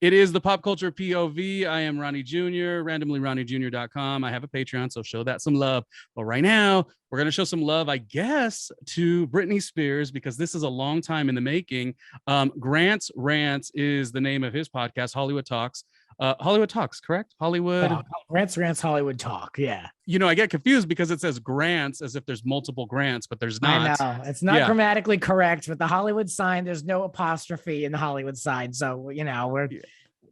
It is the Pop Culture POV. I am Ronnie Jr., RandomlyRJR.com. I have a Patreon, so show that some love. But right now, we're going to show some love, I guess, to Britney Spears, because this is a long time in the making. Grant's Rants is the name of his podcast, Hollywood Talks. Hollywood Talks, correct? Hollywood. Grant's Hollywood Talk. Yeah. I get confused because it says Grants as if there's multiple Grants, but there's not. I know. It's not grammatically correct, but the Hollywood sign, there's no apostrophe in the Hollywood sign. So, we're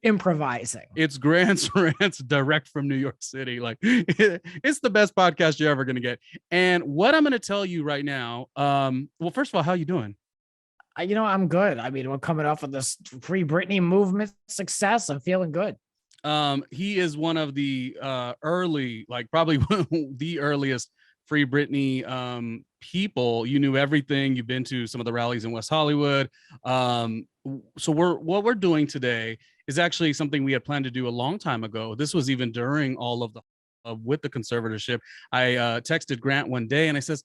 improvising. It's Grant's Rants direct from New York City. Like, it's the best podcast you're ever going to get. And what I'm going to tell you right now, well, first of all, how you doing? I'm good. I mean, we're coming off of this Free Britney movement success. I'm feeling good. He is one of the early, like probably the earliest Free Britney people. You knew everything. You've been to some of the rallies in West Hollywood. So what we're doing today is actually something we had planned to do a long time ago. This was even during all of the with the conservatorship. I texted Grant one day and I says,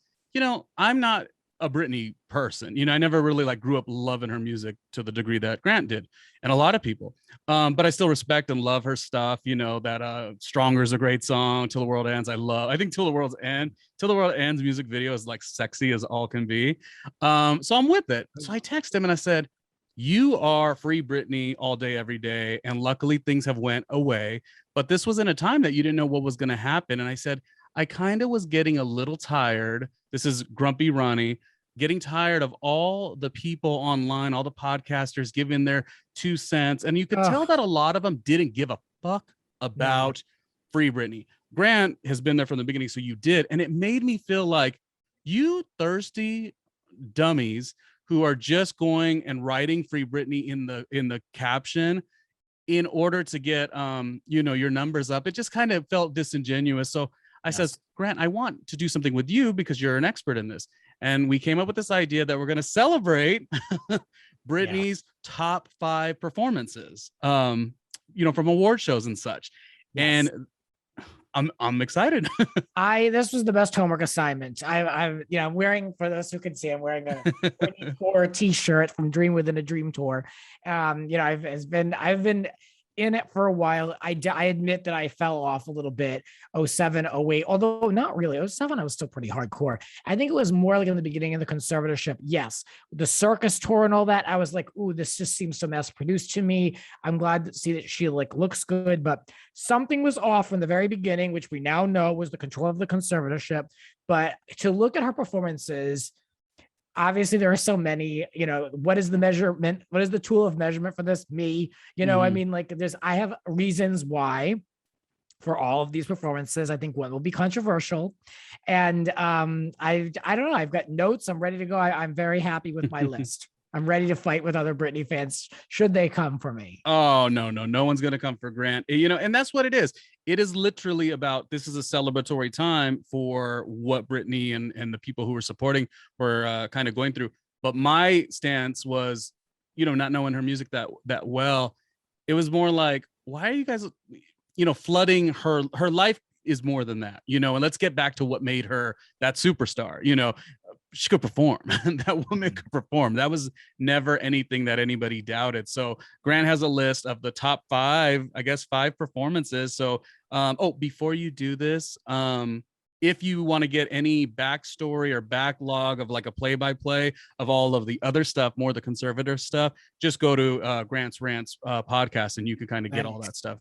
I'm not a Britney person. I never really grew up loving her music to the degree that Grant did, and a lot of people. But I still respect and love her stuff. That Stronger is a great song. Till the World Ends, I think Till the World Ends music video is like sexy as all can be. So I'm with it. So I texted him and I said, you are Free Britney all day, every day. And luckily things have went away. But this was in a time that you didn't know what was going to happen. And I said, I kind of was getting a little tired. This is Grumpy Ronnie. Getting tired of all the people online, all the podcasters giving their 2 cents. And you could tell that a lot of them didn't give a fuck about Free Britney. Grant has been there from the beginning, so you did. And it made me feel like you thirsty dummies who are just going and writing Free Britney in the caption in order to get your numbers up. It just kind of felt disingenuous. So I says, Grant, I want to do something with you because you're an expert in this. And we came up with this idea that we're going to celebrate Britney's top 5 performances, from award shows and such. Yes. And I'm excited. This was the best homework assignment. I'm wearing, for those who can see, I'm wearing a Britney Tour t-shirt from Dream Within a Dream Tour. I've been in it for a while. I admit that I fell off a little bit 07, 08, although not really. 07, I was still pretty hardcore. I think it was more like in the beginning of the conservatorship. Yes, the circus tour and all that. I was like, ooh, this just seems so mass produced to me. I'm glad to see that she looks good, but something was off from the very beginning, which we now know was the control of the conservatorship. But to look at her performances, obviously there are so many, what is the measurement? What is the tool of measurement for this? Me, I mean, I have reasons why for all of these performances. I think one will be controversial. And I don't know. I've got notes. I'm ready to go. I'm very happy with my list. I'm ready to fight with other Britney fans should they come for me. Oh, no one's going to come for Grant. And that's what it is. It is literally about, this is a celebratory time for what Britney and the people who were supporting were kind of going through. But my stance was, not knowing her music that well, it was more like, why are you guys, flooding her life is more than that, and let's get back to what made her that superstar. She could perform. That woman could perform. That was never anything that anybody doubted. So Grant has a list of the top 5 performances. So, before you do this, if you want to get any backstory or backlog of a play-by-play of all of the other stuff, more the conservator stuff, just go to Grant's Rants podcast and you can kind of get all that stuff.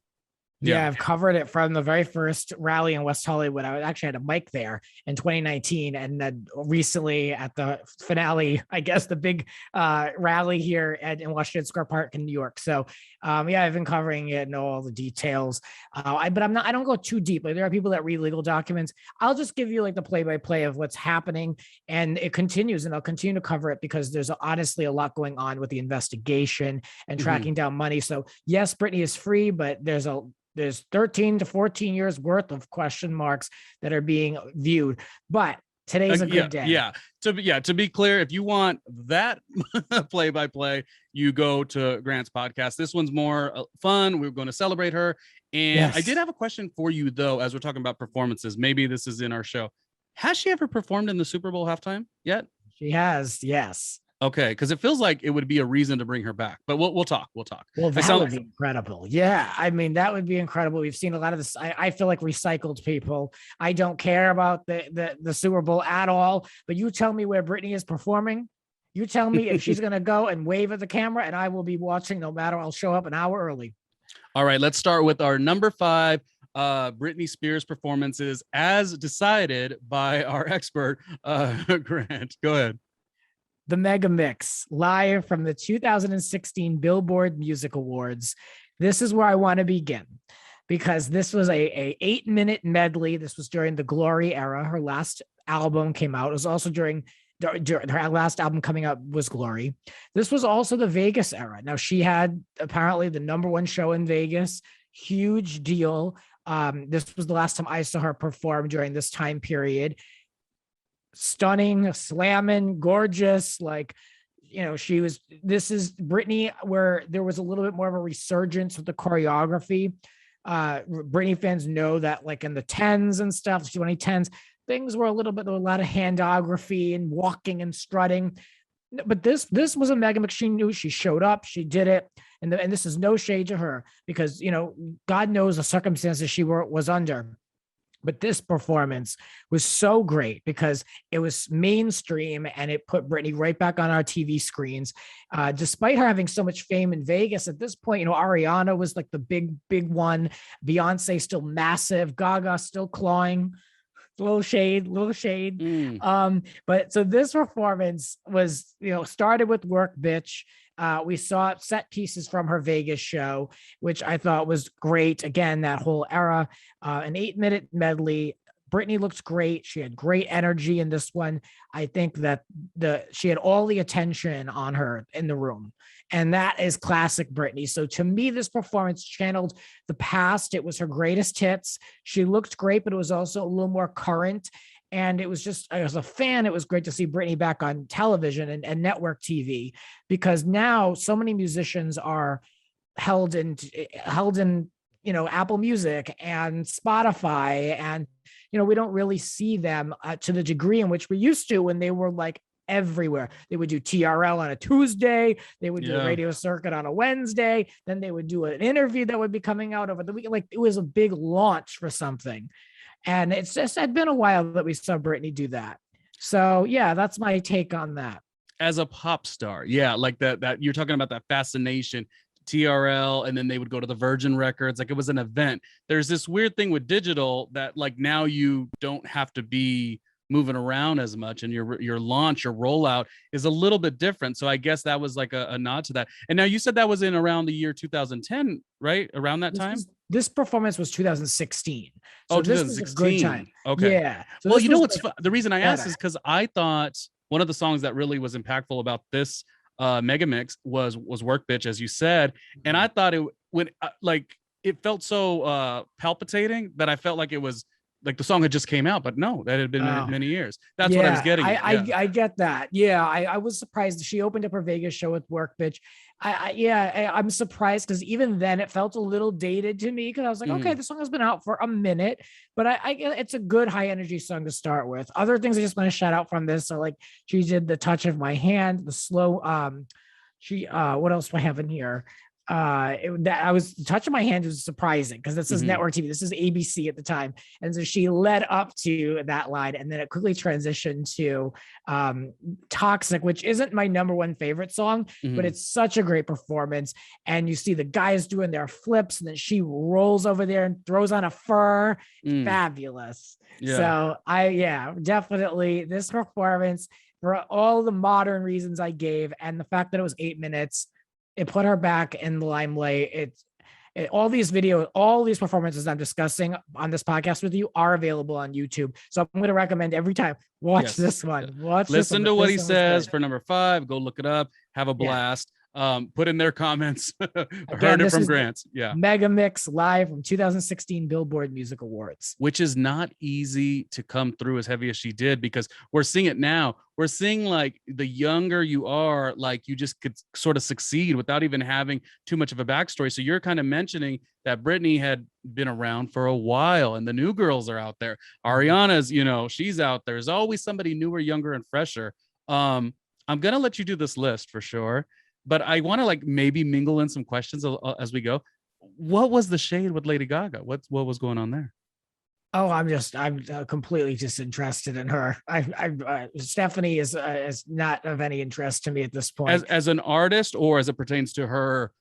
Yeah, I've covered it from the very first rally in West Hollywood. I actually had a mic there in 2019, and then recently at the finale, I guess the big rally here in Washington Square Park in New York. So, I've been covering it, know all the details. But I don't go too deep. There are people that read legal documents. I'll just give you the play-by-play of what's happening, and it continues, and I'll continue to cover it because there's honestly a lot going on with the investigation and tracking down money. So yes, Britney is free, but there's 13 to 14 years worth of question marks that are being viewed. But today's a good day. To be clear, if you want that play-by-play, you go to Grant's podcast. This one's more fun. We're going to celebrate her. And yes. I did have a question for you, though, as we're talking about performances. Maybe this is in our show. Has she ever performed in the Super Bowl halftime yet? She has, yes. Okay, because it feels like it would be a reason to bring her back, but we'll talk. We'll talk. Well, I that sound would be incredible. Yeah. I mean, that would be incredible. We've seen a lot of this. I feel like recycled people. I don't care about the Super Bowl at all. But you tell me where Britney is performing. You tell me if she's gonna go and wave at the camera, and I will be watching no matter. I'll show up an hour early. All right, let's start with our number 5 Britney Spears performances as decided by our expert, Grant. Go ahead. The Mega Mix live from the 2016 Billboard Music Awards. This is where I want to begin because this was a 8-minute medley. This was during the Glory era. Her last album came out. It was also during her last album coming up was Glory. This was also the Vegas era. Now she had apparently the #1 show in Vegas. Huge deal. This was the last time I saw her perform during this time period. Stunning, slamming, gorgeous. Like, this is Britney, where there was a little bit more of a resurgence with the choreography. Britney fans know that, like in the 10s and stuff, 2010s, things were a lot of handography and walking and strutting. But this was a mega mix. She knew, she showed up, she did it. And this is no shade to her because, God knows the circumstances she was under. But this performance was so great because it was mainstream and it put Britney right back on our TV screens. Despite her having so much fame in Vegas at this point, Ariana was like the big one. Beyonce still massive. Gaga still clawing. Little shade. But so this performance was, started with Work Bitch. We saw set pieces from her Vegas show, which I thought was great. Again, that whole era, an 8-minute medley. Britney looked great. She had great energy in this one. I think that she had all the attention on her in the room. And that is classic Britney. So to me, this performance channeled the past. It was her greatest hits. She looked great, but it was also a little more current. And it was just, as a fan, it was great to see Britney back on television and network TV, because now so many musicians are held in, Apple Music and Spotify. And, we don't really see them to the degree in which we used to when they were like everywhere. They would do TRL on a Tuesday. They would do a radio circuit on a Wednesday. Then they would do an interview that would be coming out over the week. Like, it was a big launch for something. And it's been a while that we saw Britney do that. So yeah, that's my take on that. As a pop star, yeah, like that you're talking about, that fascination, TRL, and then they would go to the Virgin Records. Like, it was an event. There's this weird thing with digital that, like, now you don't have to be moving around as much, and your launch, your rollout is a little bit different. So I guess that was like a nod to that. And now you said that was in around the year 2010, right? Around that time? This performance was 2016. So 2016. This was a good time. Okay. Yeah. So well, what's the reason I asked is because I thought one of the songs that really was impactful about this mega mix was Work Bitch, as you said. And I thought it felt so palpitating that I felt like it was like the song had just came out, but no, that had been many years. That's what I was getting. I get that. Yeah. I was surprised. She opened up her Vegas show with Work Bitch. I'm surprised because even then it felt a little dated to me, because I was like, okay, the song has been out for a minute, but it's a good high energy song to start with. Other things I just want to shout out from this are, like, she did The Touch of My Hand, the slow, what else do I have in here? The Touch of My Hand was surprising because this is network TV. This is ABC at the time. And so she led up to that line, and then it quickly transitioned to Toxic, which isn't my #1 favorite song, but it's such a great performance. And you see the guys doing their flips, and then she rolls over there and throws on a fur. Fabulous. Yeah. So definitely this performance, for all the modern reasons I gave, and the fact that it was 8 minutes, it put her back in the limelight. All these performances I'm discussing on this podcast with you are available on YouTube. So I'm going to recommend every time, watch this one. Listen to what he says for number 5. Go look it up. Have a blast. Put in their comments. Heard it from Grant. Yeah. Mega Mix live from 2016 Billboard Music Awards. Which is not easy to come through as heavy as she did, because we're seeing it now. We're seeing, like, the younger you are, like, you just could sort of succeed without even having too much of a backstory. So you're kind of mentioning that Britney had been around for a while, and the new girls are out there. Ariana's, she's out there. There's always somebody newer, younger, and fresher. I'm gonna let you do this list for sure, but I want to like maybe mingle in some questions as we go. What was the shade with Lady Gaga? What was going on there? Oh, I'm completely disinterested in her. Stephanie is not of any interest to me at this point. As an artist, or as it pertains to her,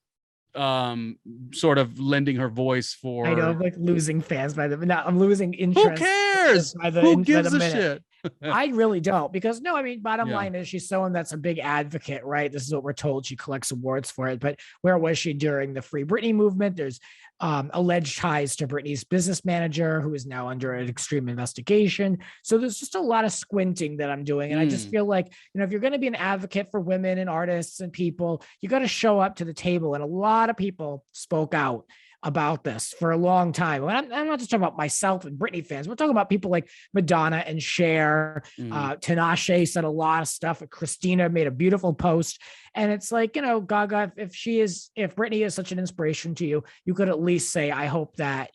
sort of lending her voice I know for. I'm like losing fans by the not. I'm losing Who interest cares? by Who by gives the a minute. shit? I really don't, because no, I mean, bottom Yeah. line is she's someone that's a big advocate, right? This is what we're told. She collects awards for it, but where was she during the Free Britney movement? There's alleged ties to Britney's business manager, who is now under an extreme investigation. So there's just a lot of squinting that I'm doing, and I just feel like, if you're going to be an advocate for women and artists and people, you got to show up to the table. And a lot of people spoke out about this for a long time. And I'm not just talking about myself and Britney fans. We're talking about people like Madonna and Cher. Tinashe said a lot of stuff. Christina made a beautiful post. And it's like, Gaga, if Britney is such an inspiration to you, you could at least say, I hope that,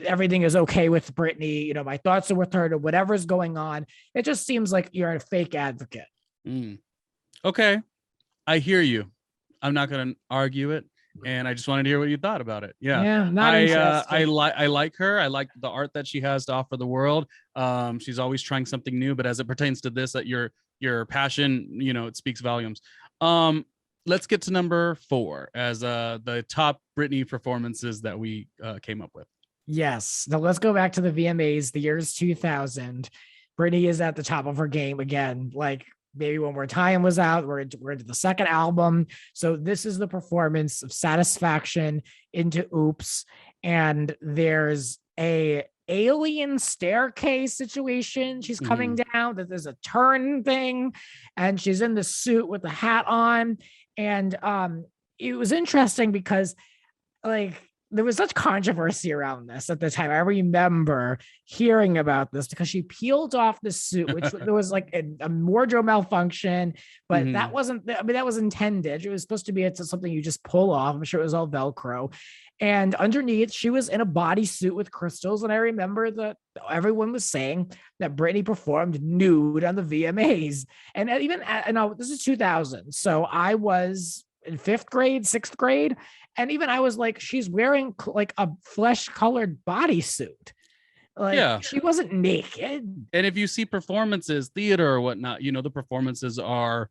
everything is okay with Britney. My thoughts are with her, to whatever's going on. It just seems like you're a fake advocate. Okay. I hear you. I'm not going to argue it. And I just wanted to hear what you thought about it. Yeah, not interested. I like her. I like the art that she has to offer the world. She's always trying something new. But as it pertains to this, that your passion, it speaks volumes. Let's get to number 4 as the top Britney performances that we came up with. Yes. Now let's go back to the VMAs, the years 2000. Britney is at the top of her game again. Like, Baby One More Time was out. We're into the second album. So this is the performance of Satisfaction into Oops. And there's a alien staircase situation. She's coming down, that there's a turn thing, and she's in the suit with the hat on. And it was interesting because, like, there was such controversy around this at the time. I remember hearing about this because she peeled off the suit, which there was like a wardrobe malfunction, but that wasn't, that was intended. It was supposed to be something you just pull off. I'm sure it was all Velcro. And underneath, she was in a bodysuit with crystals. And I remember that everyone was saying that Britney performed nude on the VMAs. And even, this is 2000. So I was in 5th grade, 6th grade. And even I was like, she's wearing like a flesh colored bodysuit. Like, she wasn't naked. And if you see performances, theater or whatnot, the performances are,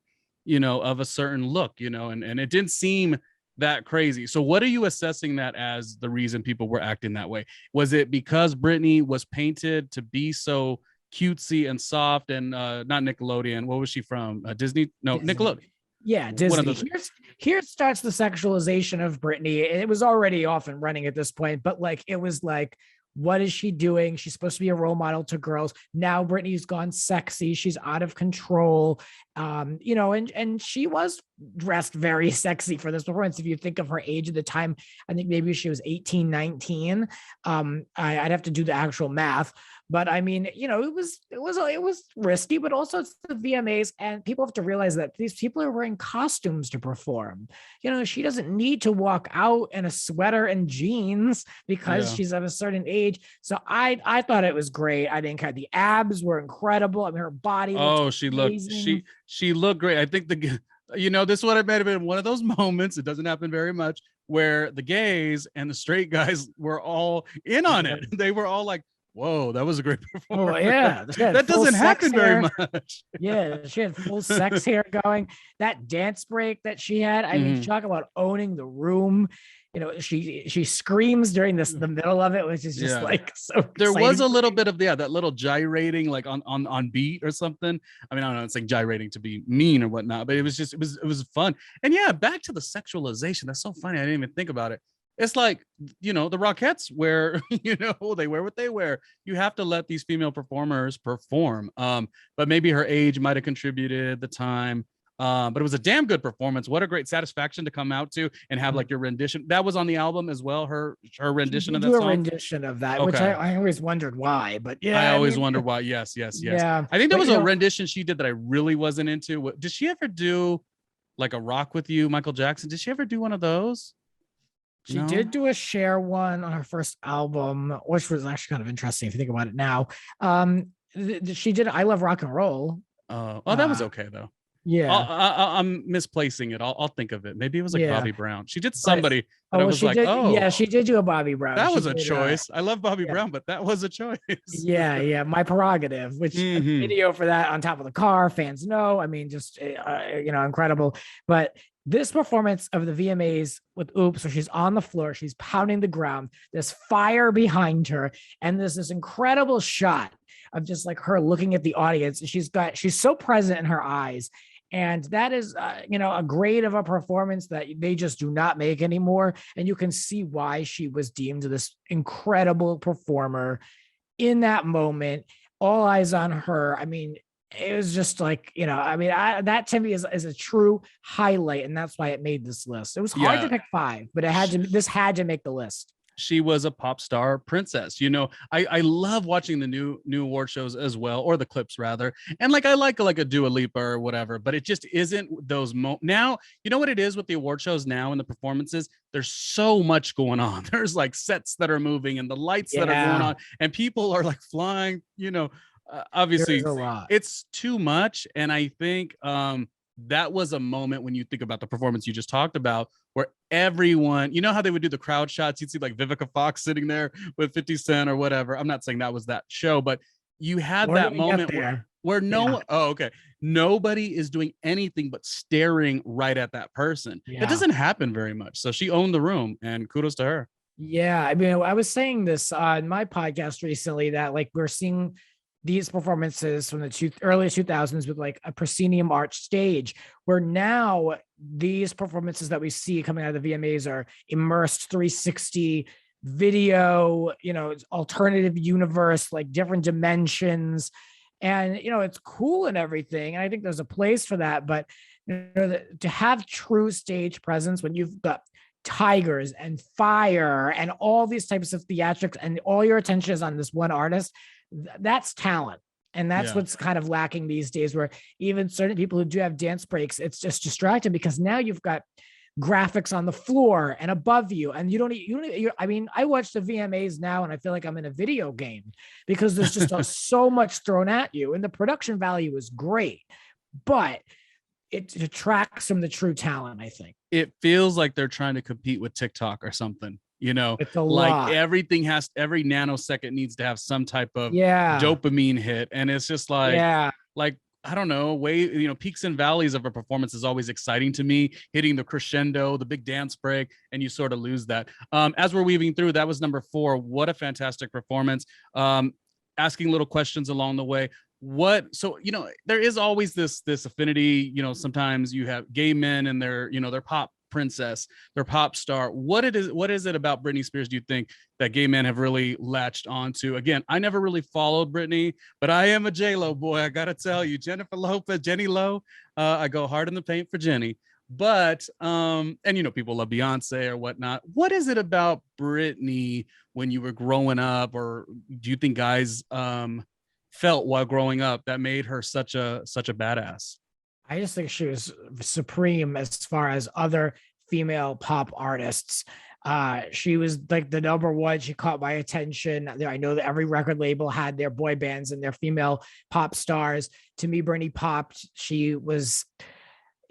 of a certain look, and it didn't seem that crazy. So what are you assessing that as the reason people were acting that way? Was it because Britney was painted to be so cutesy and soft and not Nickelodeon? What was she from? Disney? No, Disney. Nickelodeon. Yeah, Disney. Here starts the sexualization of Britney. It was already off and running at this point, but like, it was like, what is she doing? She's supposed to be a role model to girls. Now Britney's gone sexy. She's out of control. And she was dressed very sexy for this performance. If you think of her age at the time, I think maybe she was 18, 19. I'd have to do the actual math. But I mean, it was risky, but also it's the VMAs, and people have to realize that these people are wearing costumes to perform. She doesn't need to walk out in a sweater and jeans because she's of a certain age. So I thought it was great. I didn't care. The abs were incredible. I mean, her body. She looked great. I think this would have been one of those moments. It doesn't happen very much, where the gays and the straight guys were all in on it. They were all like, whoa, that was a great performance. Oh, yeah. That doesn't happen very much. Yeah, she had full sex hair going. That dance break that she had, I mean, talk about owning the room. She screams during the middle of it, which is just like so there exciting. was a little bit of that little gyrating, like on beat or something. I mean, I don't know, it's like gyrating to be mean or whatnot, but it was fun. And back to the sexualization. That's so funny. I didn't even think about it. It's like, the Rockettes wear, they wear what they wear. You have to let these female performers perform. But maybe her age might have contributed, the time. But it was a damn good performance. What a great satisfaction to come out to and have like your rendition. That was on the album as well. Her rendition of that song. A rendition of that, which I always wondered why. But I always wondered why. Yes. Yeah, I think there was a rendition she did that I really wasn't into. Did she ever do like a Rock With You, Michael Jackson? Did she ever do one of those? She did do a Cher one on her first album, which was actually kind of interesting if you think about it now. She did I Love Rock and Roll. Oh, that was okay though. Yeah. I'm misplacing it. I'll think of it. Maybe it was like Yeah. Bobby Brown. She did But somebody that I oh, well, was she like, did. oh, Yeah, she did do a Bobby Brown. that She was a did. choice. I love Bobby Yeah. Brown, but that was a choice. Yeah, yeah, my prerogative. Which Hmm. video for that on top of the car, fans know. I mean, just incredible. But this performance of the VMAs with Oops, where she's on the floor, she's pounding the ground. There's fire behind her, and there's this incredible shot of just like her looking at the audience. She's so present in her eyes. And that is, a grade of a performance that they just do not make anymore. And you can see why she was deemed this incredible performer in that moment, all eyes on her. I mean, it was just like, that to me is a true highlight. And that's why it made this list. It was hard to Yeah. pick five, but this had to make the list. She was a pop star princess. I love watching the new award shows as well, or the clips rather. And like I like a Dua Lipa or whatever, but it just isn't those now. You know what it is with the award shows now and the performances? There's so much going on. There's like sets that are moving and the lights that are going on, and people are like flying. Obviously, There's a lot. it's too much. And I think that was a moment when you think about the performance you just talked about, where everyone, you know how they would do the crowd shots? You'd see like Vivica Fox sitting there with 50 Cent or whatever. I'm not saying that was that show, but you had that moment where nobody is doing anything but staring right at that person. That doesn't happen very much. So she owned the room, and kudos to her. Yeah. I mean, I was saying this on my podcast recently that like we're seeing these performances from the early 2000s with like a proscenium arch stage, where now these performances that we see coming out of the VMAs are immersed 360 video, alternative universe, like different dimensions. And, it's cool and everything. And I think there's a place for that. But to have true stage presence when you've got tigers and fire and all these types of theatrics and all your attention is on this one artist, that's talent. And that's what's kind of lacking these days, where even certain people who do have dance breaks, it's just distracting because now you've got graphics on the floor and above you. And I watch the VMAs now and I feel like I'm in a video game because there's just so much thrown at you, and the production value is great, but it detracts from the true talent. I think it feels like they're trying to compete with TikTok or something. It's a like lot. every nanosecond needs to have some type of dopamine hit. And it's just like, I don't know, peaks and valleys of a performance is always exciting to me, hitting the crescendo, the big dance break, and you sort of lose that. As we're weaving through, that was number 4. What a fantastic performance. Asking little questions along the way. There is always this affinity, sometimes you have gay men and their pop princess, their pop star. What is it about Britney Spears, do you think, that gay men have really latched onto? Again, I never really followed Britney, but I am a J-Lo boy. I gotta tell you, Jennifer Lopez, Jenny Lo, I go hard in the paint for Jenny. But and people love Beyonce or whatnot. What is it about Britney when you were growing up, or do you think guys felt while growing up, that made her such a badass? I just think she was supreme as far as other female pop artists. She was like the number one. She caught my attention. I know that every record label had their boy bands and their female pop stars. To me, Britney popped. She was,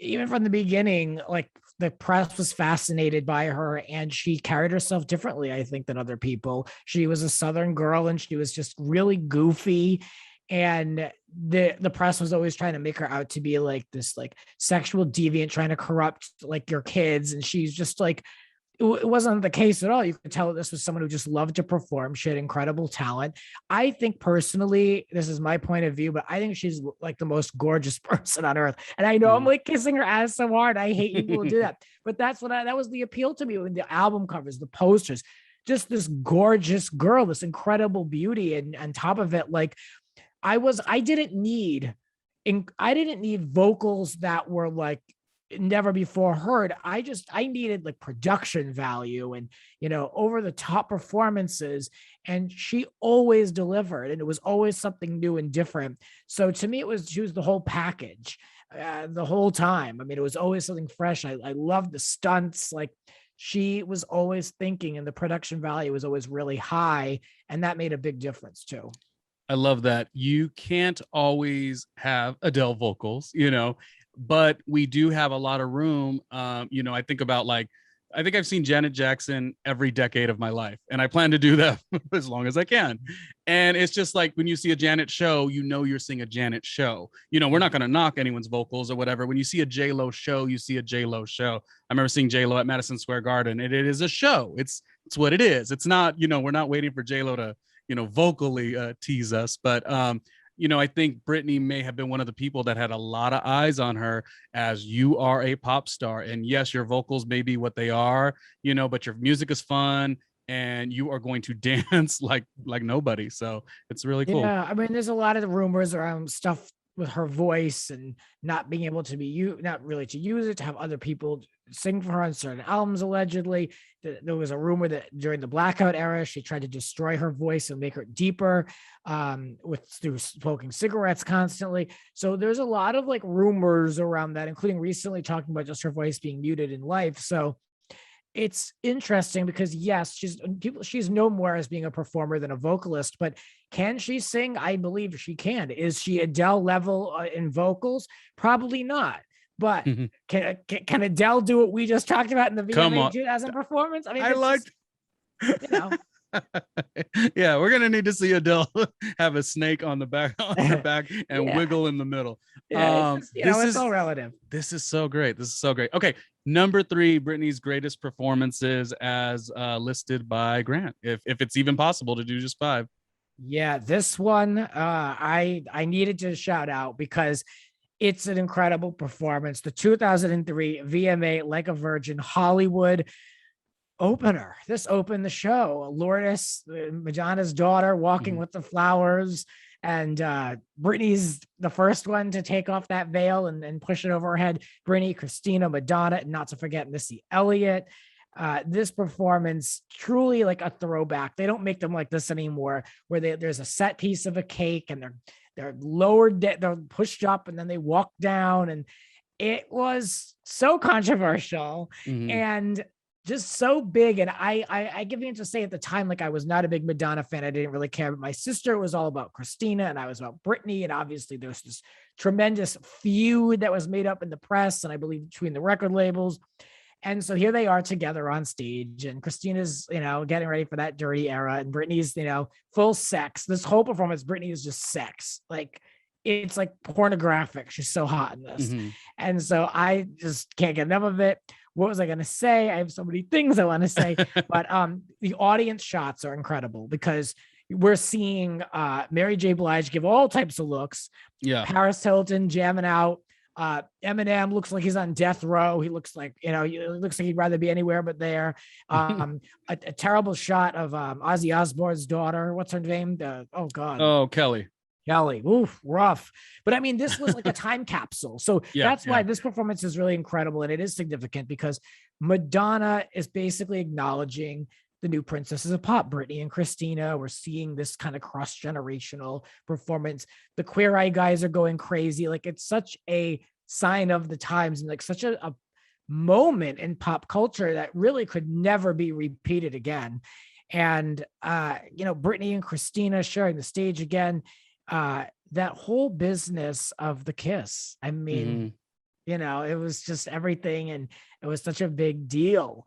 even from the beginning, like the press was fascinated by her, and she carried herself differently, I think, than other people. She was a Southern girl, and she was just really goofy. And the press was always trying to make her out to be like this like sexual deviant trying to corrupt like your kids, and she's just like, it wasn't the case at all. You could tell this was someone who just loved to perform. She had incredible talent. I think personally, this is my point of view, but I think she's like the most gorgeous person on earth. And I know I'm like kissing her ass so hard. I hate people who do that, but that was the appeal to me when the album covers, the posters, just this gorgeous girl, this incredible beauty. And on top of it, like I didn't need vocals that were like never before heard. I needed like production value and, over the top performances. And she always delivered, and it was always something new and different. So to me, she was the whole package the whole time. I mean, it was always something fresh. I loved the stunts. Like, she was always thinking, and the production value was always really high. And that made a big difference too. I love that. You can't always have Adele vocals, you know, but we do have a lot of room. You know, I think about like, I think I've seen Janet Jackson every decade of my life, and I plan to do that as long as I can. And it's just like when you see a Janet show, you know you're seeing a Janet show. You know, we're not going to knock anyone's vocals or whatever. When you see a J Lo show, you see a J Lo show. I remember seeing J Lo at Madison Square Garden. It is a show. It's what it is. It's not, you know, we're not waiting for J Lo to, you know, vocally tease us, but you know, I think Britney may have been one of the people that had a lot of eyes on her as you are a pop star. And yes, your vocals may be what they are, you know, but your music is fun and you are going to dance like nobody. So it's really cool. Yeah, I mean, there's a lot of the rumors around stuff with her voice and not being able to be not really to use it, to have other people sing for her on certain albums. Allegedly, there was a rumor that during the blackout era, she tried to destroy her voice and make her deeper, through smoking cigarettes constantly. So there's a lot of like rumors around that, including recently talking about just her voice being muted in life. So it's interesting because yes, she's no more as being a performer than a vocalist, but can she sing? I believe she can. Is she Adele level in vocals? Probably not. But can Adele do what we just talked about in the VMA 2000 performance? I mean, you know. Yeah, we're gonna need to see Adele have a snake on her back and wiggle in the middle. Yeah, it's all relative. This is so great. Okay, number 3, Britney's greatest performances as listed by Grant. If it's even possible to do just 5. Yeah, this one I needed to shout out because it's an incredible performance. The 2003 VMA Like a Virgin Hollywood opener. This opened the show. Lourdes, Madonna's daughter, walking with the flowers, and Britney's the first one to take off that veil and push it over her head. Britney, Christina, Madonna, and not to forget Missy Elliott. This performance truly like a throwback. They don't make them like this anymore, where there's a set piece of a cake and they're lowered, they're pushed up, and then they walk down, and it was so controversial and just so big. And I give you to say at the time, like I was not a big Madonna fan. I didn't really care, but my sister was all about Christina and I was about Britney. And obviously there's this tremendous feud that was made up in the press and I believe between the record labels. And so here they are together on stage, and Christina's, getting ready for that dirty era, and Britney's, full sex. This whole performance, Britney is just sex. Like it's like pornographic. She's so hot in this. And so I just can't get enough of it. What was I going to say? I have so many things I want to say, but the audience shots are incredible because we're seeing Mary J. Blige give all types of looks. Yeah. Paris Hilton jamming out. Eminem looks like he's on death row. He looks like, he looks like he'd rather be anywhere but there. A terrible shot of Ozzy Osbourne's daughter. What's her name? Oh God. Oh, Kelly. Oof, rough. But I mean, this was like a time capsule. So that's why this performance is really incredible. And it is significant because Madonna is basically acknowledging the new princesses of pop, Britney and Christina. We're seeing this kind of cross-generational performance. The Queer Eye guys are going crazy. Like it's such a sign of the times and like such a moment in pop culture that really could never be repeated again. And, Britney and Christina sharing the stage again, that whole business of the kiss. I mean, it was just everything. And it was such a big deal.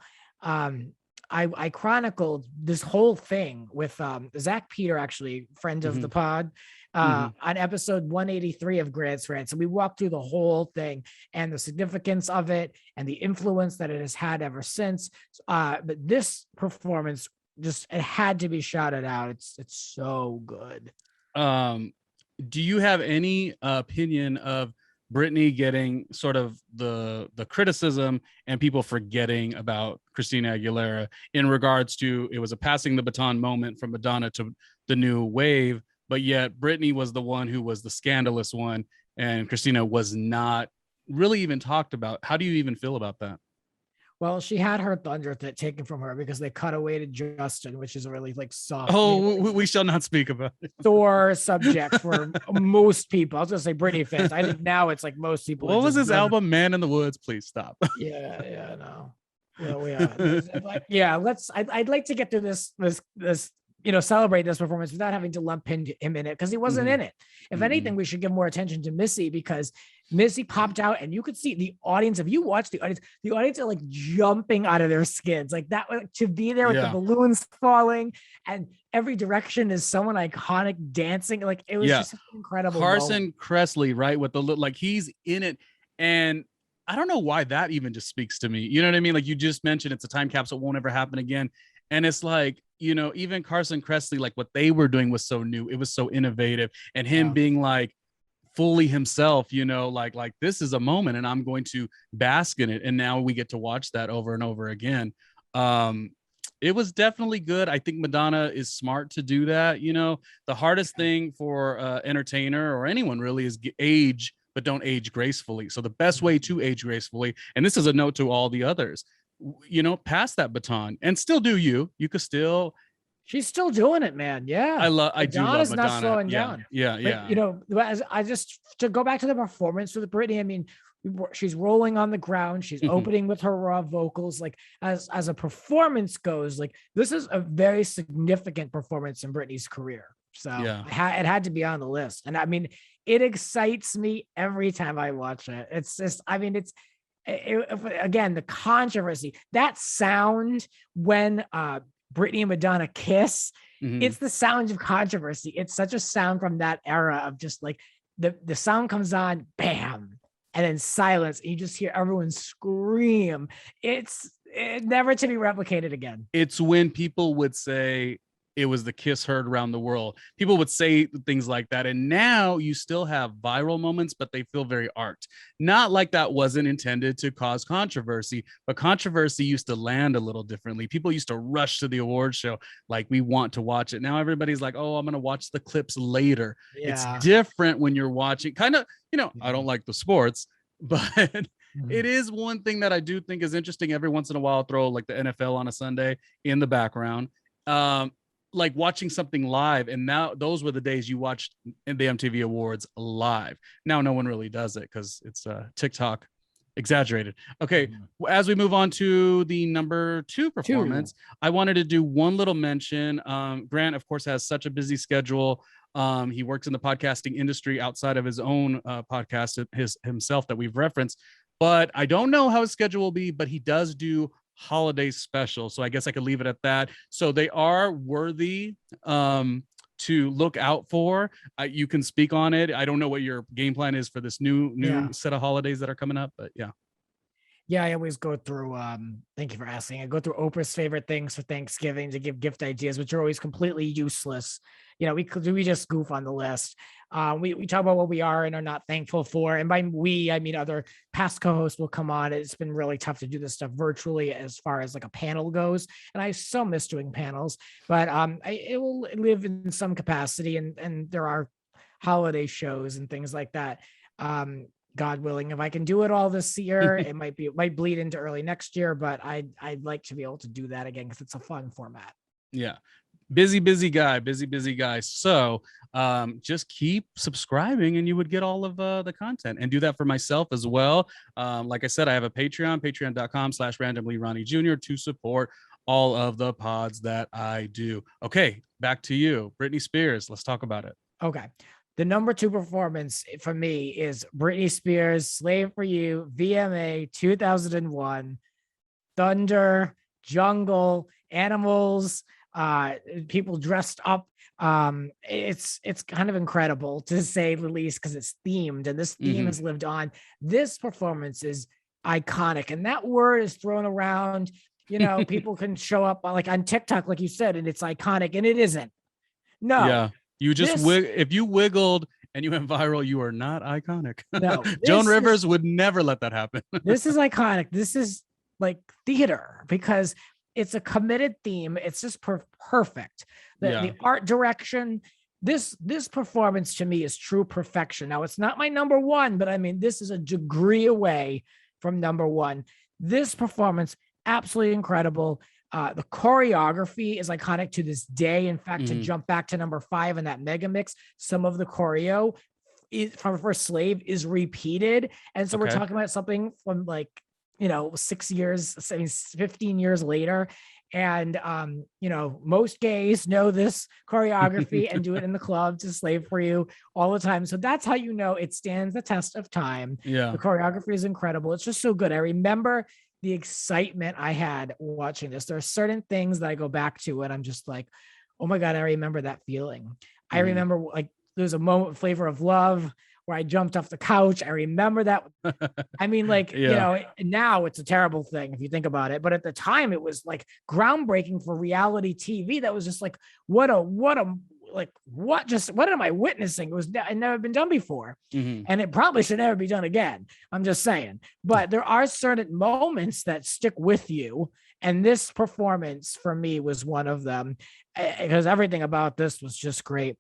I chronicled this whole thing with Zach Peter, actually, friend of the pod, on episode 183 of Grant's Rant. So we walked through the whole thing and the significance of it and the influence that it has had ever since. But this performance, it had to be shouted out. It's so good. Do you have any opinion of Britney getting sort of the criticism and people forgetting about Christina Aguilera in regards to it was a passing the baton moment from Madonna to the new wave, but yet Britney was the one who was the scandalous one and Christina was not really even talked about. How do you even feel about that? Well, she had her thunder taken from her because they cut away to Justin, which is a really like soft. Oh, we shall not speak about it. Sore subject for most people. I was gonna say Britney fans. I think now it's like most people. What was his album, Man in the Woods? Please stop. No. Well, yeah. I'd like to get through this celebrate this performance without having to lump him in it, because he wasn't in it. If anything, we should give more attention to Missy, because Missy popped out, and you could see the audience. If you watch the audience are like jumping out of their skins, like that, to be there with the balloons falling and every direction is someone iconic dancing. Like it was just an incredible Carson Kressley, right? With the like he's in it. And I don't know why that even just speaks to me. You know what I mean? Like you just mentioned, it's a time capsule, won't ever happen again. And it's like, even Carson Kressley, like what they were doing was so new. It was so innovative. And him being like fully himself, like this is a moment and I'm going to bask in it. And now we get to watch that over and over again. It was definitely good. I think Madonna is smart to do that. The hardest thing for entertainer or anyone really is age, but don't age gracefully. So the best way to age gracefully, and this is a note to all the others, pass that baton and still do you. You could still. She's still doing it, man. Yeah. I do love Madonna. Not slowing down. Yeah. But, I just, to go back to the performance with Britney, I mean, she's rolling on the ground. She's opening with her raw vocals. Like as a performance goes, like this is a very significant performance in Britney's career. So it had to be on the list. And I mean, it excites me every time I watch it. It's just, I mean, again, the controversy, that sound when Britney and Madonna kiss, it's the sound of controversy. It's such a sound from that era of just like the sound comes on, bam, and then silence. And you just hear everyone scream. It's never to be replicated again. It's when people would say it was the kiss heard around the world. People would say things like that. And now you still have viral moments, but they feel very art. Not like that wasn't intended to cause controversy, but controversy used to land a little differently. People used to rush to the award show like we want to watch it. Now everybody's like, oh, I'm going to watch the clips later. It's different when you're watching kind of, I don't like the sports, but it is one thing that I do think is interesting. Every once in a while, throw like the NFL on a Sunday in the background. Like watching something live, and now those were the days you watched in the MTV Awards live. Now no one really does it because it's TikTok exaggerated. Okay, as we move on to the number 2 performance, I wanted to do one little mention. Grant, of course, has such a busy schedule. He works in the podcasting industry outside of his own podcast himself that we've referenced, but I don't know how his schedule will be, but he does do holiday special, so I guess I could leave it at that. So they are worthy to look out for. You can speak on it. I don't know what your game plan is for this new set of holidays that are coming up, but I always go through thank you for asking. I go through Oprah's favorite things for Thanksgiving to give gift ideas, which are always completely useless. We just goof on the list. We talk about what we are and are not thankful for. And by we, I mean other past co-hosts will come on. It's been really tough to do this stuff virtually as far as like a panel goes. And I so miss doing panels, but it will live in some capacity. And there are holiday shows and things like that. God willing, if I can do it all this year, it might bleed into early next year, but I'd like to be able to do that again because it's a fun format. Yeah. Busy guy. So just keep subscribing and you would get all of the content, and do that for myself as well. Like I said, I have a patreon.com/randomlyRJ Jr. to support all of the pods that I do. Okay, back to you. Britney Spears. Let's talk about it. Okay. The number 2 performance for me is Britney Spears' Slave for You, VMA 2001, Thunder, Jungle, Animals, people dressed up. It's kind of incredible to say the least because it's themed and this theme has lived on. This performance is iconic, and that word is thrown around. People can show up like on TikTok, like you said, and it's iconic, and it isn't. No. Yeah. You just if you wiggled and you went viral, you are not iconic. No, Joan Rivers would never let that happen. This is iconic. This is like theater because it's a committed theme. It's just perfect. The art direction. This performance to me is true perfection. Now it's not my number 1, but I mean this is a degree away from number 1. This performance absolutely incredible. The choreography is iconic to this day. In fact, to jump back to number 5 in that mega mix, some of the choreo for Slave is repeated. And so we're talking about something from 6 years, 15 years later. And you know, most gays know this choreography and do it in the club to Slave for You all the time. So that's how you know it stands the test of time. Yeah. The choreography is incredible. It's just so good. I remember the excitement I had watching this. There are certain things that I go back to and I'm just like, oh my God, I remember that feeling. I remember like there's a moment, Flavor of Love, where I jumped off the couch. I remember that. I mean, like, you know, now it's a terrible thing if you think about it. But at the time, it was like groundbreaking for reality TV. That was just like, what am I witnessing? It was never been done before. And it probably should never be done again. I'm just saying. But there are certain moments that stick with you. And this performance for me was one of them, because everything about this was just great.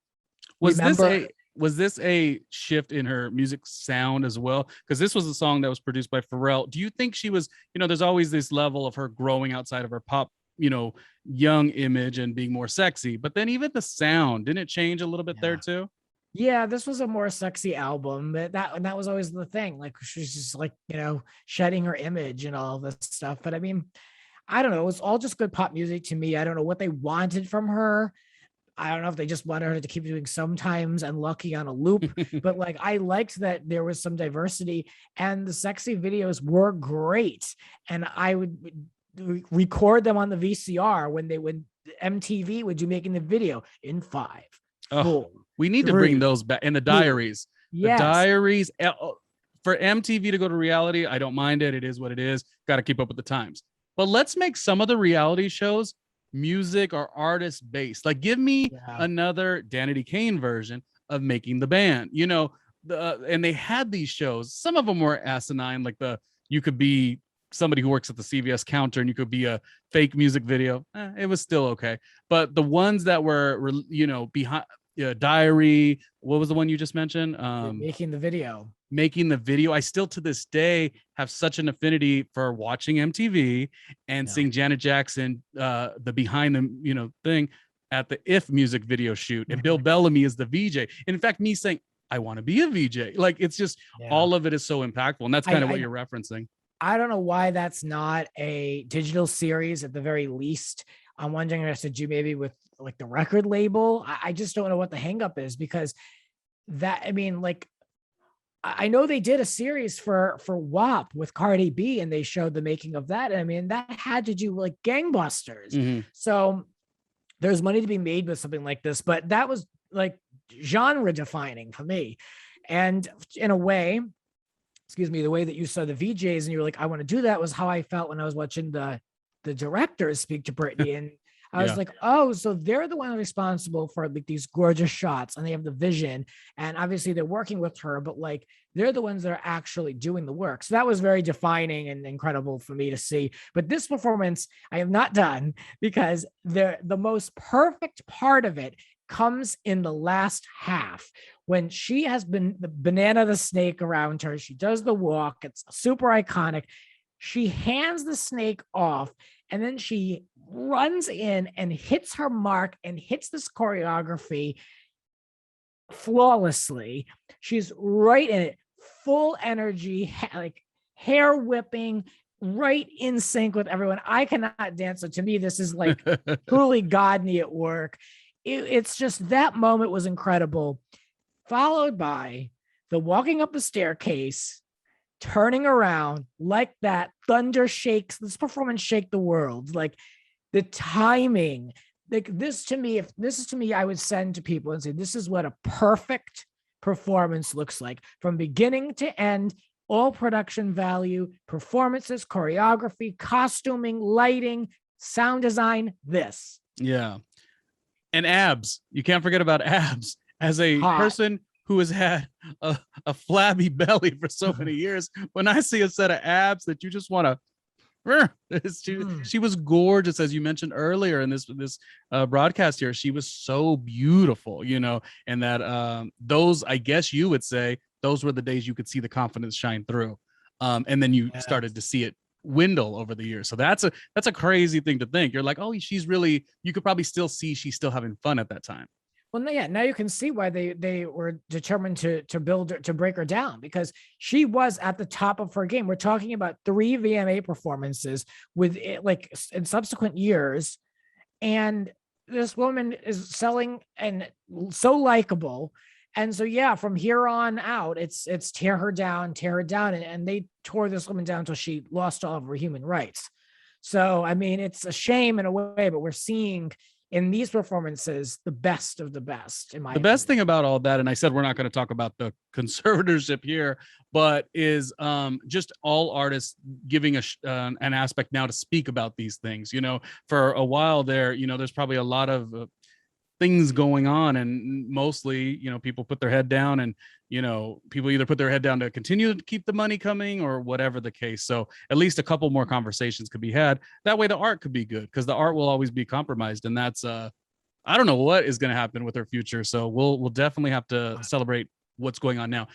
Was this a shift in her music sound as well? Because this was a song that was produced by Pharrell. Do you think she was, you know, there's always this level of her growing outside of her pop, you know, young image and being more sexy, but then even the sound, didn't it change a little bit there too? Yeah, this was a more sexy album. That was always the thing. Like she's just like, you know, shedding her image and all this stuff. But I mean, I don't know. It was all just good pop music to me. I don't know what they wanted from her. I don't know if they just wanted her to keep doing Sometimes and Lucky on a loop, but like I liked that there was some diversity and the sexy videos were great. And I would record them on the VCR when MTV would do making the video in 5. Oh, we need to bring those back. And the diaries. Yes. The diaries. For MTV to go to reality, I don't mind it. It is what it is. Got to keep up with the times. But let's make some of the reality shows music or artist based. Like give me another Danity Kane version of Making the Band, you know, and they had these shows. Some of them were asinine, like you could be somebody who works at the CVS counter and you could be a fake music video. It was still okay. But the ones that were, you know, behind Diary, what was the one you just mentioned? Making the video. I still to this day have such an affinity for watching MTV and seeing Janet Jackson, the behind the, you know, thing at the If music video shoot, and Bill Bellamy is the VJ. And in fact, me saying I want to be a VJ, like it's just all of it is so impactful, and that's kind of what you're referencing. I don't know why that's not a digital series at the very least. I'm wondering if to do maybe with like the record label. I just don't know what the hang up is, because that, I mean, like, I know they did a series for WAP with Cardi B and they showed the making of that. I mean, that had to do like gangbusters. So there's money to be made with something like this, but that was like genre defining for me. And in a way, excuse me, the way that you saw the VJs and you were like, I want to do that, was how I felt when I was watching the directors speak to Britney. And I was like, oh, so they're the one responsible for like these gorgeous shots and they have the vision. And obviously they're working with her, but like they're the ones that are actually doing the work. So that was very defining and incredible for me to see. But this performance I have not done, because the most perfect part of it comes in the last half when she has been the banana the snake around her. She does the walk. It's super iconic. She hands the snake off and then she runs in and hits her mark and hits this choreography flawlessly. She's right in it, full energy, like hair whipping, right in sync with everyone. I cannot dance. So to me, this is like truly Godney at work. It's just that moment was incredible, followed by the walking up the staircase, turning around like that, thunder shakes, this performance shake the world. Like the timing, like this to me, if this is to me, I would send to people and say, this is what a perfect performance looks like from beginning to end, all production value, performances, choreography, costuming, lighting, sound design, this. Yeah. And abs. You can't forget about abs. As a person who has had a flabby belly for so many years, when I see a set of abs that you just want to, she was gorgeous, as you mentioned earlier in this broadcast here. She was so beautiful, you know, and that those, I guess you would say, those were the days you could see the confidence shine through, and then you started to see it dwindle over the years. So that's a crazy thing to think. You're like, oh, she's really, you could probably still see she's still having fun at that time. Well, yeah, now you can see why they were determined to break her down, because she was at the top of her game. We're talking about 3 VMA performances with it, like in subsequent years, and this woman is selling and so likable. And so yeah, from here on out, it's tear her down, and they tore this woman down until she lost all of her human rights. So I mean, it's a shame in a way, but we're seeing in these performances the best of the best, in my The best thing about all that, and I said we're not going to talk about the conservatorship here, but is just all artists giving an aspect now to speak about these things. You know, for a while there, you know, there's probably a lot of things going on, and mostly, you know, people put their head down, and you know, people either put their head down to continue to keep the money coming or whatever the case. So at least a couple more conversations could be had. That way the art could be good, because the art will always be compromised, and that's I don't know what is going to happen with her future. So we'll definitely have to celebrate what's going on now.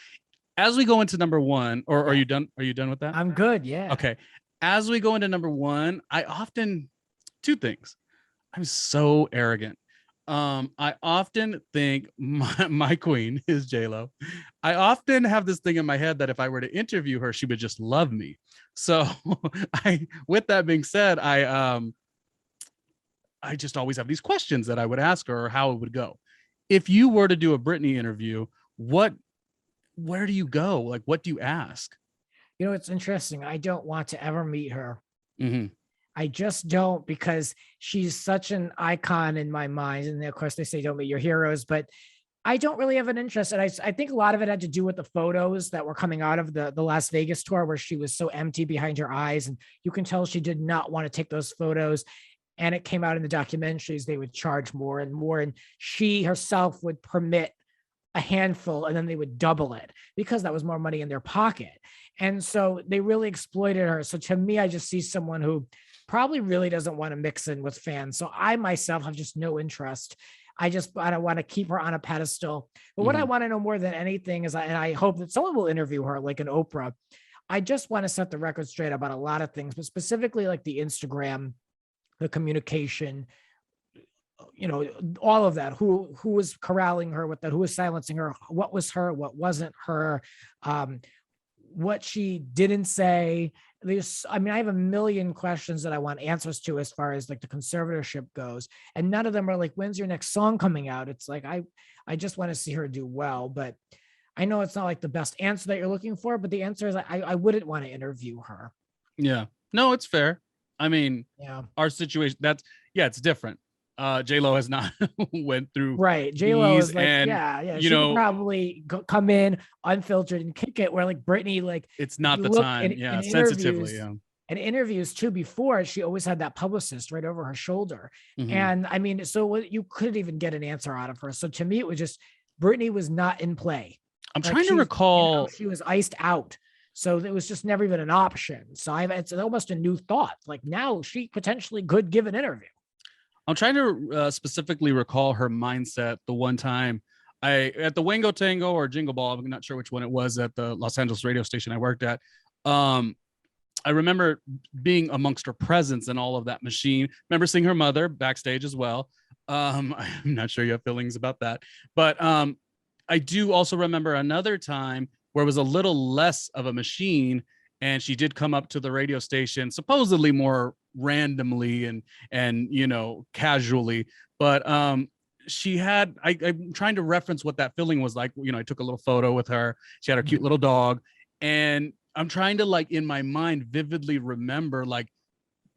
As we go into number one, or are you done? Are you done with that? I'm good. Yeah. Okay. As we go into number one, I often, two things. I'm so arrogant. I often think my queen is J-Lo. I often have this thing in my head that if I were to interview her, she would just love me. So with that being said, I just always have these questions that I would ask her, or how it would go. If you were to do a Britney interview, where do you go? Like, what do you ask? You know, it's interesting. I don't want to ever meet her. Mm-hmm. I just don't, because she's such an icon in my mind. And of course, they say don't meet your heroes, but I don't really have an interest. And I think a lot of it had to do with the photos that were coming out of the Las Vegas tour, where she was so empty behind her eyes. And you can tell she did not want to take those photos. And it came out in the documentaries, they would charge more and more. And she herself would permit a handful, and then they would double it because that was more money in their pocket. And so they really exploited her. So to me, I just see someone who probably really doesn't want to mix in with fans. So I myself have just no interest. I don't want to keep her on a pedestal. But what I want to know more than anything is, and I hope that someone will interview her, like an Oprah. I just want to set the record straight about a lot of things, but specifically like the Instagram, the communication, you know, all of that. Who was corralling her with that? Who was silencing her? What was her? What wasn't her? What she didn't say. I have a million questions that I want answers to as far as like the conservatorship goes. And none of them are like, when's your next song coming out? It's like, I just want to see her do well, but I know it's not like the best answer that you're looking for, but the answer is I wouldn't want to interview her. Yeah, no, it's fair. I mean, yeah, our situation, it's different. J-Lo has not went through right. J-Lo is like, and she could probably come in unfiltered and kick it, where like Britney, like it's not the time. In sensitively. Yeah. And interviews too, before, she always had that publicist right over her shoulder. And I mean, so you couldn't even get an answer out of her. So to me, it was just, Britney was not in play. I'm trying to recall. She was iced out. So it was just never even an option. So it's almost a new thought. Like now she potentially could give an interview. I'm trying to specifically recall her mindset the one time at the Wango Tango or Jingle Ball, I'm not sure which one it was, at the Los Angeles radio station I worked at. I remember being amongst her presence and all of that machine. Remember seeing her mother backstage as well. I'm not sure you have feelings about that, but I do also remember another time where it was a little less of a machine, and she did come up to the radio station supposedly more randomly and you know, casually, but she had, I'm trying to reference what that feeling was like. You know, I took a little photo with her. She had her cute little dog, and I'm trying to, like, in my mind vividly remember, like,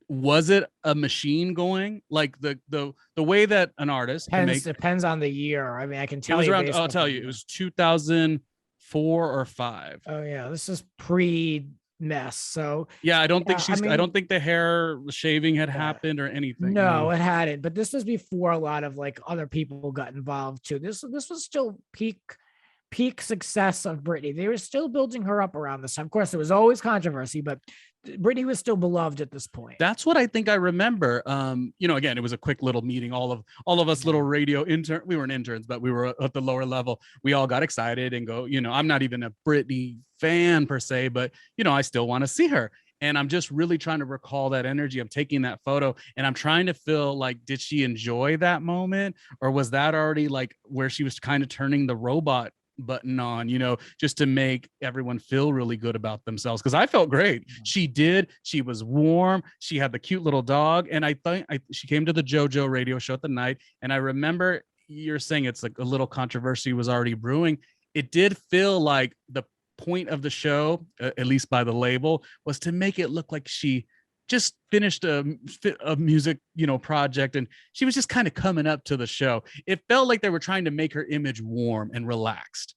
was it a machine going, like the way that an artist depends on the year. I mean, I can tell you around, I'll tell you, it was 2004 or 5. Oh yeah, this is pre mess. So yeah, I don't think I don't think the hair shaving had happened or anything. No, it hadn't. But this was before a lot of like other people got involved too. This was still peak success of Britney. They were still building her up around this time. Of course, there was always controversy, but Britney was still beloved at this point. That's what I think I remember. You know, again, it was a quick little meeting. All of us little radio intern, we weren't interns, but we were at the lower level. We all got excited and go, you know, I'm not even a Britney fan per se, but you know, I still want to see her. And I'm just really trying to recall that energy. I'm taking that photo and I'm trying to feel like, did she enjoy that moment? Or was that already like where she was kind of turning the robot button on, just to make everyone feel really good about themselves? Because I felt great. She did. She was warm. She had the cute little dog. And I think she came to the JoJo radio show at the night. And I remember you're saying it's like a little controversy was already brewing. It did feel like the point of the show, at least by the label, was to make it look like she just finished a music, project, and she was just kind of coming up to the show. It felt like they were trying to make her image warm and relaxed.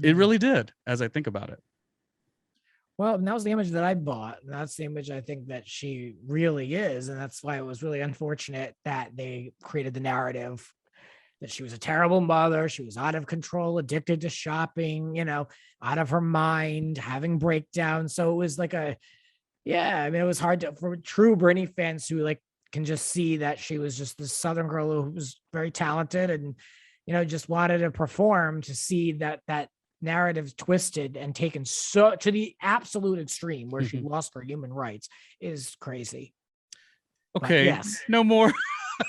It really did, as I think about it. Well, and that was the image that I bought. That's the image I think that she really is. And that's why it was really unfortunate that they created the narrative that she was a terrible mother. She was out of control, addicted to shopping, out of her mind, having breakdowns. So it was like it was hard for true Britney fans who can just see that she was just this Southern girl who was very talented and, just wanted to perform, to see that narrative twisted and taken so to the absolute extreme where she lost her human rights is crazy. Okay. Yes. No more.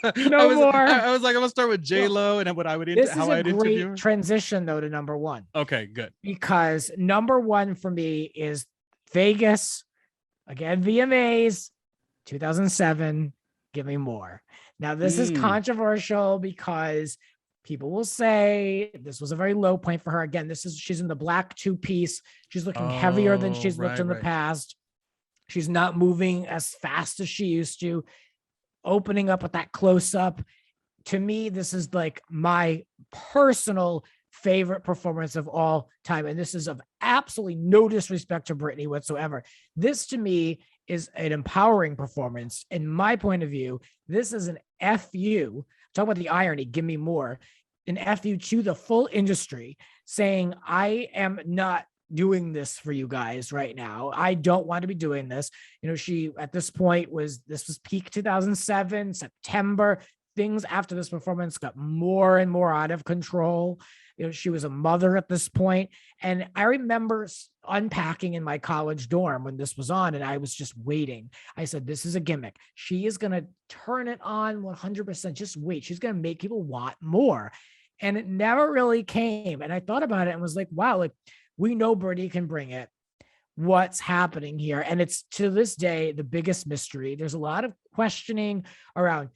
More. I was like, I'm gonna start with J-Lo and what I would this how I'd interview her. Transition though to number one. Okay, good. Because number one for me is Vegas, again, VMAs, 2007. Give me more. Now this is controversial because people will say this was a very low point for her. Again, she's in the black two-piece. She's looking heavier than she's looked in the past. She's not moving as fast as she used to. Opening up with that close-up. To me, this is like my personal favorite performance of all time. And this is of absolutely no disrespect to Britney whatsoever. This to me is an empowering performance. In my point of view, this is an FU. Talk about the irony, give me more. An FU to the full industry saying, I am not doing this for you guys right now. I don't want to be doing this. She at this point was peak 2007, September. Things after this performance got more and more out of control. She was a mother at this point. And I remember unpacking in my college dorm when this was on, and I was just waiting. I said, this is a gimmick. She is going to turn it on 100%. Just wait. She's going to make people want more. And it never really came. And I thought about it and was like, wow, we know Britney can bring it. What's happening here? And it's to this day, the biggest mystery. There's a lot of questioning around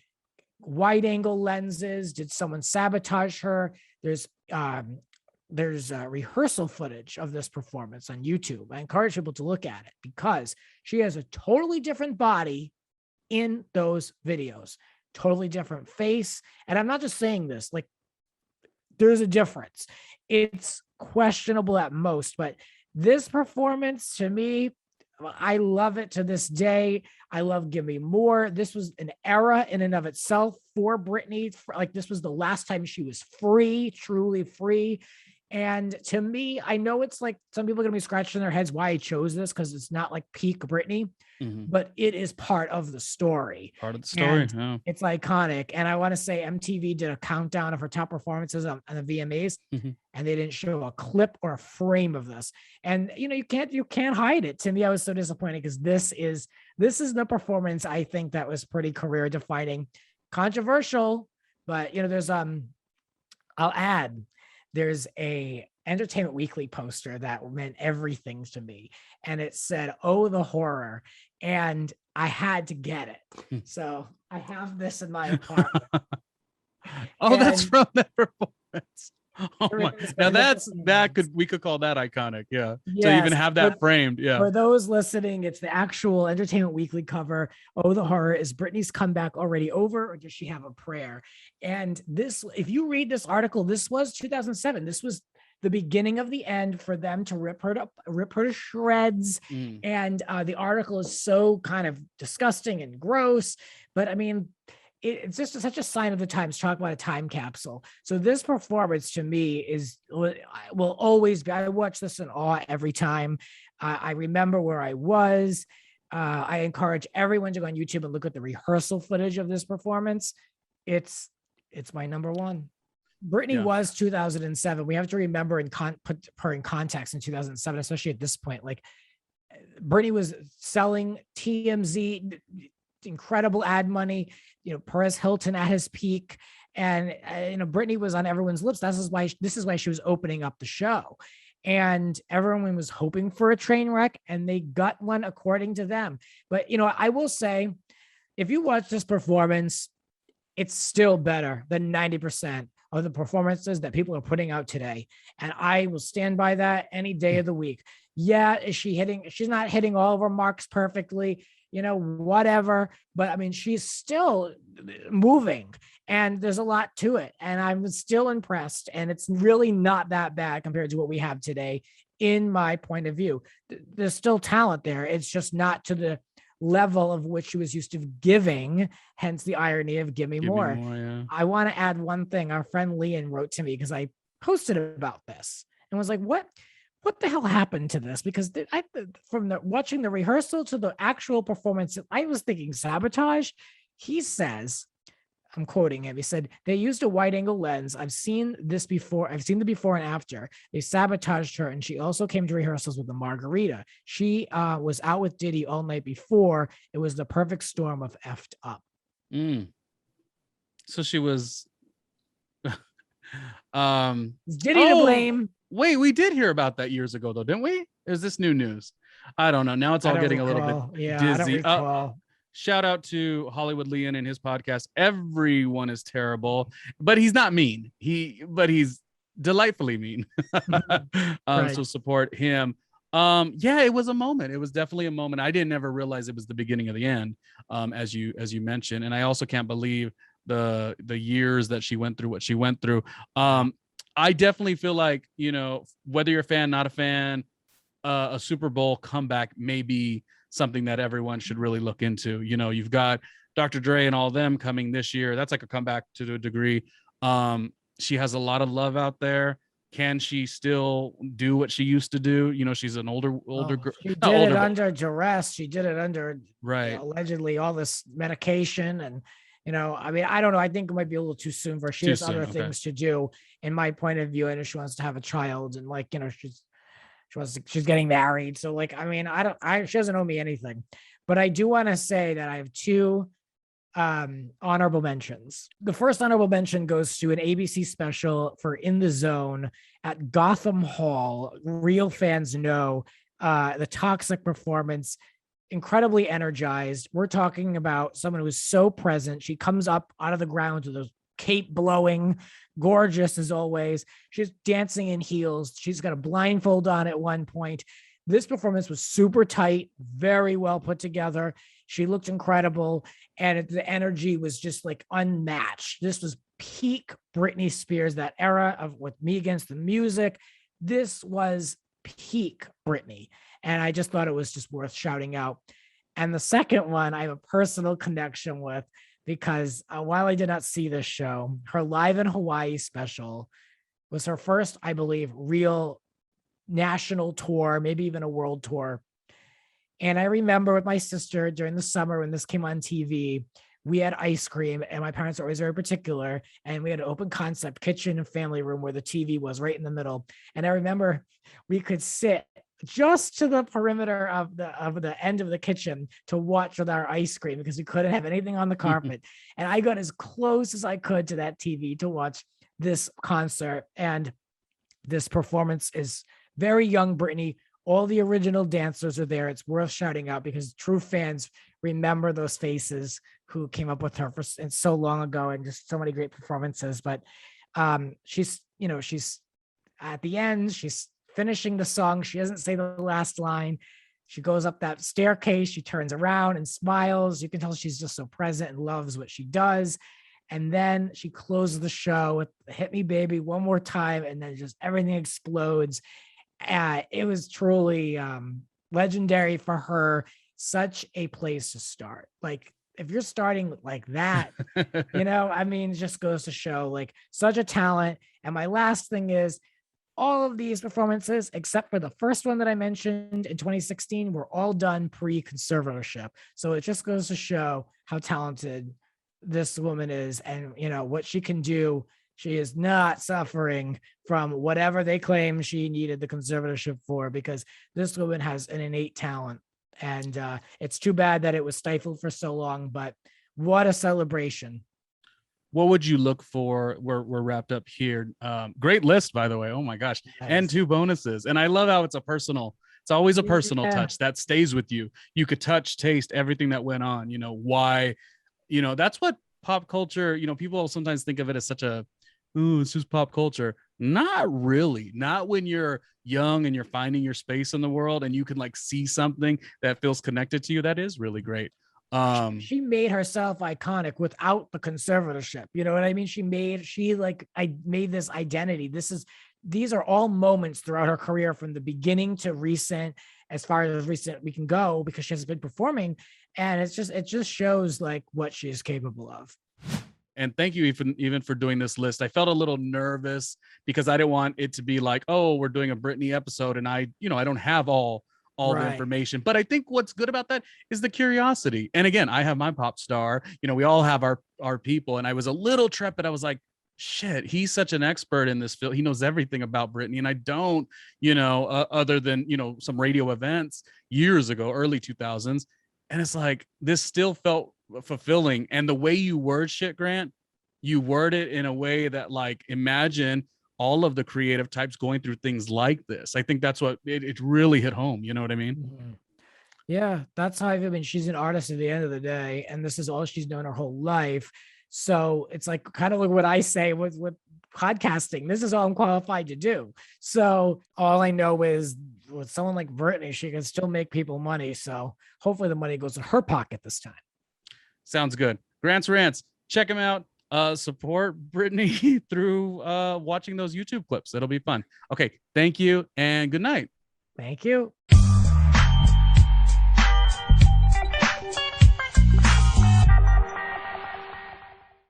wide angle lenses. Did someone sabotage her? There's rehearsal footage of this performance on YouTube. I encourage people to look at it because she has a totally different body in those videos, totally different face. And I'm not just saying this, there's a difference. It's questionable at most, but this performance to me, I love it to this day. I love Give Me More. This was an era in and of itself for Britney. This was the last time she was free, truly free. And to me, I know it's like some people are going to be scratching their heads why I chose this because it's not like peak Britney, but it is part of the story. Part of the story. Yeah. It's iconic. And I want to say MTV did a countdown of her top performances on the VMAs, and they didn't show a clip or a frame of this. And you can't hide it. To me, I was so disappointed because this is the performance I think that was pretty career defining, controversial, but there's I'll add. There's a Entertainment Weekly poster that meant everything to me. And it said, "Oh, the horror." And I had to get it. So I have this in my apartment. That's from that performance. Oh my. Now we could call that iconic. Yeah. Yes, to even have that framed. Yeah. For those listening, it's the actual Entertainment Weekly cover. Oh, the horror. Is Britney's comeback already over, or does she have a prayer? And this, if you read this article, this was 2007. This was the beginning of the end for them to rip her to shreds. And the article is so kind of disgusting and gross, but I mean, it's just such a sign of the times. Talk about a time capsule. So this performance to me will always be, I watch this in awe every time. I remember where I was. I encourage everyone to go on YouTube and look at the rehearsal footage of this performance. It's my number one. Britney was 2007. We have to remember and put her in context in 2007, especially at this point. Britney was selling TMZ, incredible ad money, Perez Hilton at his peak. And, Britney was on everyone's lips. This is why she was opening up the show. And everyone was hoping for a train wreck, and they got one according to them. But, I will say, if you watch this performance, it's still better than 90% of the performances that people are putting out today. And I will stand by that any day of the week. Yeah, she's not hitting all of her marks perfectly, whatever. But I mean, she's still moving, and there's a lot to it. And I'm still impressed. And it's really not that bad compared to what we have today, in my point of view. There's still talent there. It's just not to the level of which she was used to giving, hence the irony of give me more. Yeah. I want to add one thing. Our friend Leon wrote to me because I posted about this and was like, what the hell happened to this? Because from watching the rehearsal to the actual performance, I was thinking sabotage. He says, I'm quoting him. He said, they used a wide angle lens. I've seen this before. I've seen the before and after. They sabotaged her. And she also came to rehearsals with a margarita. She was out with Diddy all night before. It was the perfect storm of effed up. So she was Diddy to blame. Wait, we did hear about that years ago though, didn't we? Is this new news? I don't know. Now it's all getting a little bit dizzy. I don't recall. Shout out to Hollywood Leon and his podcast. Everyone is terrible, but he's not mean. But he's delightfully mean. Right. So support him. Yeah, it was a moment. It was definitely a moment. I didn't ever realize it was the beginning of the end, as you mentioned. And I also can't believe the years that she went through what she went through. I definitely feel like, whether you're a fan, not a fan, a Super Bowl comeback may be something that everyone should really look into. You've got Dr. Dre and all of them coming this year. That's like a comeback to a degree. She has a lot of love out there. Can she still do what she used to do? She's an older girl. She did it under duress. She did it under right. Allegedly all this medication. And, I mean, I don't know. I think it might be a little too soon for her. She has other things to do, in my point of view. I know she wants to have a child, and she's getting married. So I mean, she doesn't owe me anything, but I do want to say that I have two honorable mentions. The first honorable mention goes to an ABC special for In the Zone at Gotham Hall. Real fans know the toxic performance, incredibly energized. We're talking about someone who is so present. She comes up out of the ground with those cape blowing, gorgeous as always. She's dancing in heels. She's got a blindfold on at one point. This performance was super tight, very well put together. She looked incredible, and the energy was just unmatched. This was peak Britney Spears, that era of With Me Against the Music. This was peak Britney, and I just thought it was just worth shouting out. And the second one I have a personal connection with, because while I did not see this show, her Live in Hawaii special was her first, I believe, real national tour, maybe even a world tour. And I remember with my sister during the summer when this came on TV, we had ice cream, and my parents are always very particular. And we had an open concept kitchen and family room where the TV was right in the middle. And I remember we could sit just to the perimeter of the end of the kitchen to watch with our ice cream, because we couldn't have anything on the carpet. And I got as close as I could to that TV to watch this concert. And this performance is very young Britney. All the original dancers are there. It's worth shouting out, because true fans remember those faces who came up with her for so long ago, and just so many great performances. But she's at the end, she's finishing the song. She doesn't say the last line. She goes up that staircase. She turns around and smiles. You can tell she's just so present and loves what she does. And then she closes the show with Hit Me Baby one more time. And then just everything explodes. It was truly legendary for her. Such a place to start. If you're starting like that, I mean, it just goes to show such a talent. And my last thing is, all of these performances, except for the first one that I mentioned in 2016, were all done pre-conservatorship. So it just goes to show how talented this woman is, and what she can do She is not suffering from whatever they claim she needed the conservatorship for, because this woman has an innate talent. And it's too bad that it was stifled for so long, but what a celebration. What would you look for? We're wrapped up here. Great list, by the way. Oh my gosh. And Nice. 2 bonuses. And I love how it's always a personal Yeah. touch that stays with you. You could touch, taste everything that went on, why, that's what pop culture, people sometimes think of it as such a, ooh, it's just pop culture. Not really. Not when you're young and you're finding your space in the world and you can like see something that feels connected to you. That is really great. She made herself iconic without the conservatorship. You know what I mean? I made this identity. These are all moments throughout her career, from the beginning to recent, as far as recent we can go, because she has been performing. And it just shows like what she is capable of. And thank you even for doing this list. I felt a little nervous because I didn't want it to be like, oh, we're doing a Britney episode and I don't have all the Right. information. But I think what's good about that is the curiosity. And again, I have my pop star, we all have our people. And I was a little trepid. I was like, shit, he's such an expert in this field. He knows everything about Britney. And I don't, other than, some radio events years ago, early 2000s. And it's like, this still felt fulfilling. And the way you word shit, Grant, you word it in a way that like, imagine all of the creative types going through things like this. I think that's what it really hit home. You know what I mean? Mm-hmm. Yeah, that's how I mean. She's an artist at the end of the day, and this is all she's known her whole life. So it's like kind of like what I say with podcasting. This is all I'm qualified to do. So all I know is with someone like Britney, she can still make people money. So hopefully the money goes to her pocket this time. Sounds good. Grant's Rants. Check him out. Support Britney through watching those YouTube clips. It'll be fun. Okay. Thank you and good night. Thank you.